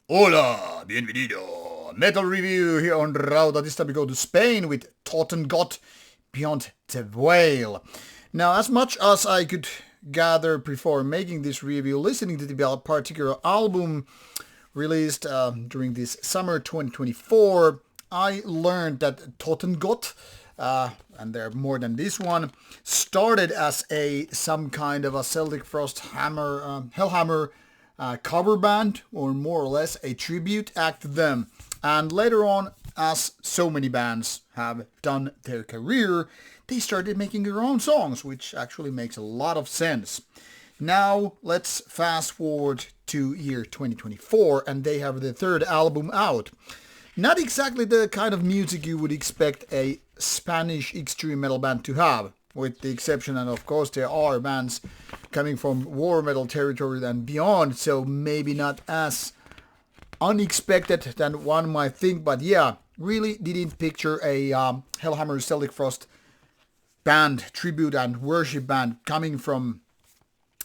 Hola, bienvenido. Metal review here on Rauta. This time we go to Spain with Totengott Beyond the Whale. Now, as much as I could gather before making this review, listening to the particular album released during this summer 2024, I learned that Totengott, and there are more than this one, started as some kind of a Celtic Frost Hellhammer cover band, or more or less a tribute act to them. And later on, as so many bands have done their career, they started making their own songs, which actually makes a lot of sense. Now let's fast forward to year 2024, and they have the third album out. Not exactly the kind of music you would expect a Spanish extreme metal band to have, with the exception, and of course there are bands coming from war metal territory and beyond, so maybe not as unexpected than one might think, but yeah, really didn't picture a Hellhammer Celtic Frost band, tribute and worship band coming from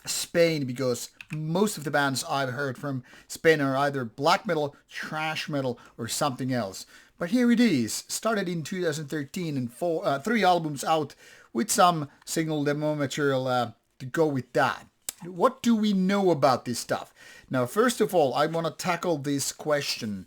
Spain, because most of the bands I've heard from Spain are either black metal, thrash metal, or something else. But here it is, started in 2013 and three albums out with some single demo material to go with that. What do we know about this stuff? Now, first of all, I want to tackle this question.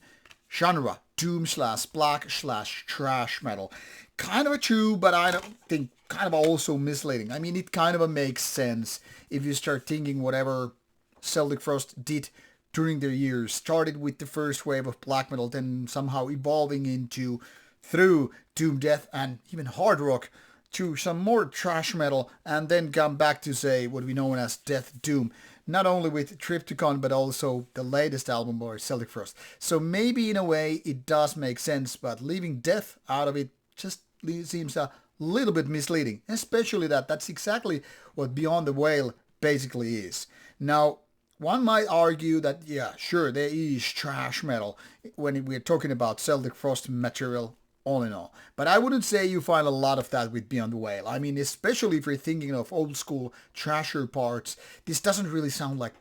Genre, doom slash black slash thrash metal. Kind of true, but I don't think kind of also misleading. I mean, it kind of makes sense if you start thinking whatever Celtic Frost did during their years. Started with the first wave of black metal, then somehow evolving into through doom, death, and even hard rock to some more thrash metal, and then come back to say what we know as death doom. Not only with Triptykon, but also the latest album by Celtic Frost. So maybe in a way it does make sense, but leaving death out of it just seems a little bit misleading. Especially that's exactly what Beyond the Whale basically is. Now, one might argue that, yeah, sure, there is thrash metal when we're talking about Celtic Frost material all in all. But I wouldn't say you find a lot of that with Beyond the Whale. I mean, especially if you're thinking of old school thrasher parts, this doesn't really sound like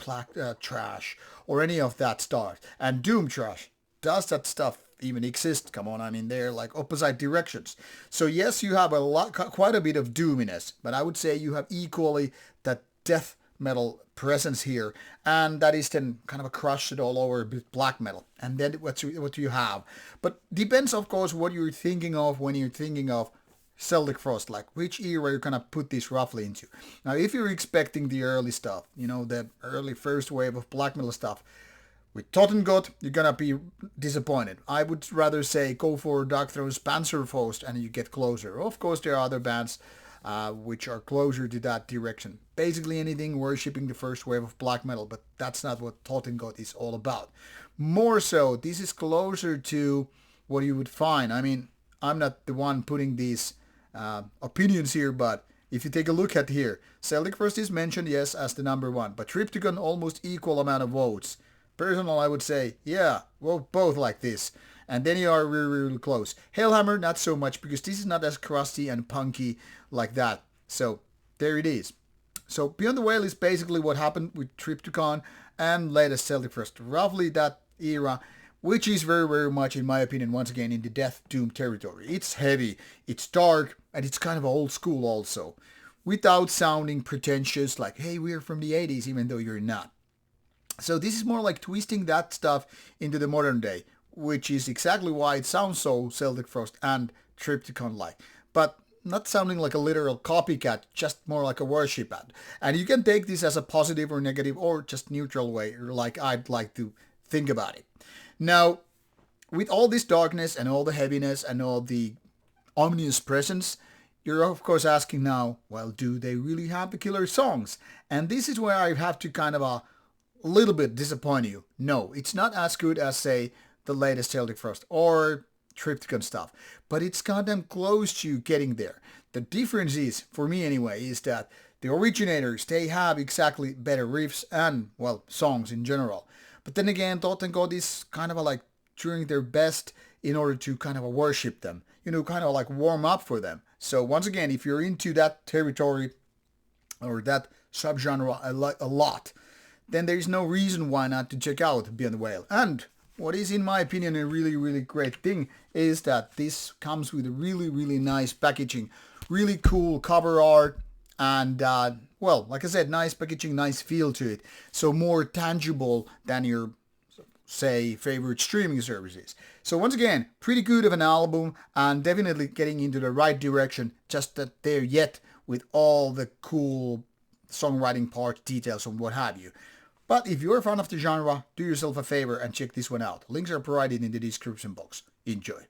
trash or any of that stuff. And doom thrash, does that stuff even exist? Come on, I mean, they're like opposite directions. So yes, you have quite a bit of doominess, but I would say you have equally that death metal presence here, and that is then kind of a crushed all over with black metal. And then what do you have? But depends, of course, what you're thinking of when you're thinking of Celtic Frost, like which era you're gonna put this roughly into. Now, if you're expecting the early stuff, the early first wave of black metal stuff, with Totengott, you're gonna be disappointed. I would rather say go for Dark Throne's Panzerfaust and you get closer. Of course, there are other bands which are closer to that direction. Basically anything worshipping the first wave of black metal, but that's not what Totengott is all about. More so, this is closer to what you would find. I mean, I'm not the one putting these opinions here, but if you take a look at here, Celtic Frost is mentioned, yes, as the number one, but Triptykon almost equal amount of votes. Personal, I would say, yeah, well, both like this. And then you are really, really close. Hellhammer, not so much, because this is not as crusty and punky like that. So, there it is. So, Beyond the Whale is basically what happened with Triptykon and latest Celtic Frost. Roughly that era, which is very, very much, in my opinion, once again, in the death doom territory. It's heavy, it's dark, and it's kind of old school also. Without sounding pretentious, like, hey, we're from the 80s, even though you're not. So this is more like twisting that stuff into the modern day, which is exactly why it sounds so Celtic Frost and Triptykon-like. But not sounding like a literal copycat, just more like a worship band. And you can take this as a positive or negative or just neutral way, like I'd like to think about it. Now, with all this darkness and all the heaviness and all the ominous presence, you're of course asking now, well, do they really have the killer songs? And this is where I have to kind of a little bit disappoint you. No, it's not as good as, say, the latest Celtic Frost or Triptykon stuff, but it's goddamn close to getting there. The difference is, for me anyway, is that the originators, they have exactly better riffs and, well, songs in general. But then again, Totengott is kind of like doing their best in order to kind of worship them, kind of like warm up for them. So once again, if you're into that territory or that subgenre a lot, then there is no reason why not to check out Beyond the Whale. And what is in my opinion a really great thing is that this comes with a really nice packaging, really cool cover art, and well, like I said, nice packaging, nice feel to it. So more tangible than your, say, favorite streaming services. So once again, pretty good of an album and definitely getting into the right direction, just not there yet with all the cool songwriting parts, details and what have you. But if you're a fan of the genre, do yourself a favor and check this one out. Links are provided in the description box. Enjoy.